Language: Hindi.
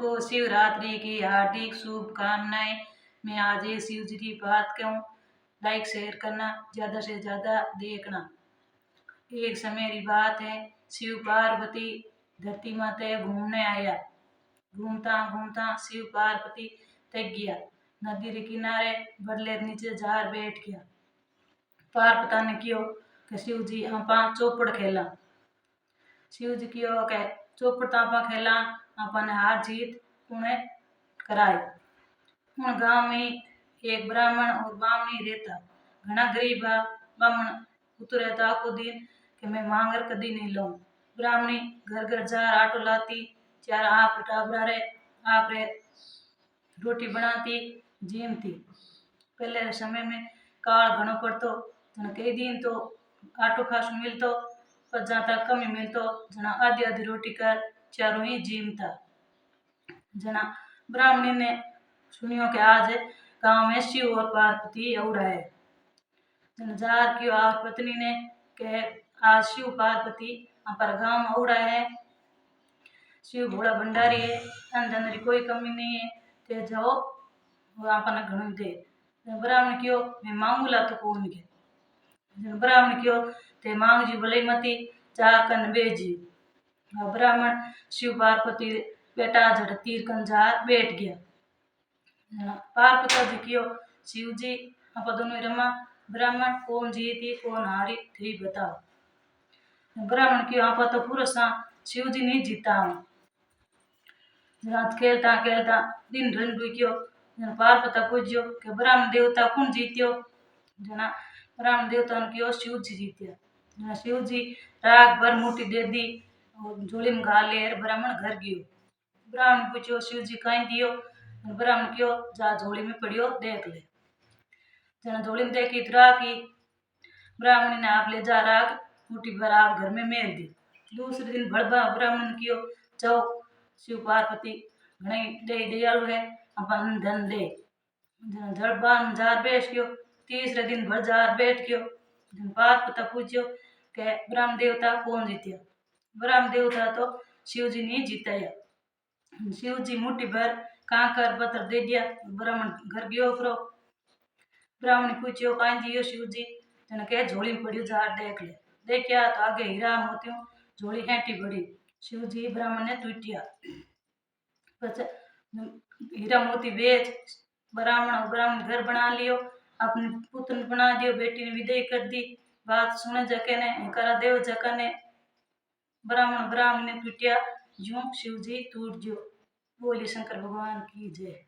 सबको शिवरात्रि की हार्दिक शुभकामनाएं। मैं आज ये शिव जी की बात कहूँ, लाइक शेयर करना, ज़्यादा से ज़्यादा देखना। एक समय की बात है, शिव पार्वती धरती माता घूमने आया। घूमता घूमता शिव पार्वती थक गया। नदी के किनारे बड़ले नीचे जार बैठ गया। पार पता नहीं क्यों कि शिव जी आपा चौपड़ खेला। शिव जी की के चौपड़ तापा खेला, अपन हार जीत उन्हें कराई। उन गांव में एक ब्राह्मण और बामणी रहता। घना गरीब ब्राह्मण उतरे ताको दिन कि मैं मांगर कदी नहीं लूं। ब्राह्मणी घर घर जा आटो लाती, चार आप टाबरा रे आप रे रोटी बनाती, जीमती। पहले समय में काल घणो पड़तो, जन कई दिन तो आटो खास मिलतो, पर जाता कमी मिलतो, जना आधी आधी रोटी कर चारों ही जीमता। जना ब्राह्मणी ने सुनियो कि आज गांव में शिव और पार्वती औड़ा है। जन जार की और पत्नी ने के आज शिव पार्वती पर गांव में औड़ा है। शिव भोला भंडारी है, धन री कोई कमी नहीं है, ते जाओ वो आपने घणो दे। ब्राह्मण क्यों मैं मांगूला तो कौन के। ब्राह्मण क्यों ते मांग जी भले मती, चार कन बेजी। ब्राह्मण शिव पार्वती बेटा जड़ तीर कंजार बैठ गया। पार्वती जी क्यों शिव जी आप दोनों रमा, ब्राह्मण कौन जीती कौन हारी थी बताओ। ब्राह्मण क्यों आप तो पूरा सा शिव जी नहीं जीता हूँ। रात खेलता खेलता दिन रन क्यों पार्वती पूछो कि ब्राह्मण देवता कौन जीत्यो। जना ब्राह्मण देवता ने क्यों शिव जी जीत्या। शिव जी राग भर मुठी दे दी और झोली में घाल ले ब्राह्मण घर गयो। ब्राह्मण पूछो शिव जी कहीं दियो। ब्राह्मण क्यों जा झोली में पड़ियो देख ले। जना झोली में देखी इतरा की ब्राह्मणी ने आप ले जा राग मुठी भर आप घर में मेल दी। दूसरे दिन भड़बा ब्राह्मण क्यों जाओ शिव पार्वती घणे दे दयालु है, अपन धन दे। जड़बान जार बैठ गयो। तीसरे दिन भर जार बैठ गयो। पार्वती पूछो के ब्रह्म देवता कौन जीत्या। ब्रह्म देवता तो शिव जी ने जीताया। शिव जी मुट्ठी भर कांकर पत्थर दे दिया। ब्राह्मण घर गयो करो। ब्राह्मण पूछो कहीं दियो शिव जी। जन कह झोली में पड़ी जार देख ले। देखिया तो आगे हीरा मोतियों झोली हेंटी पड़ी। शिव जी ब्राह्मण ने टूटिया। हीरा मोती बेच ब्राह्मण घर बना लियो। अपने पुत्र ने बना दियो, बेटी ने विदाई कर दी। बात सुने जके ने करा देव जका ने ब्राह्मण ने टूटिया। यूं शिव जी टूट जो। बोली शंकर भगवान की जय।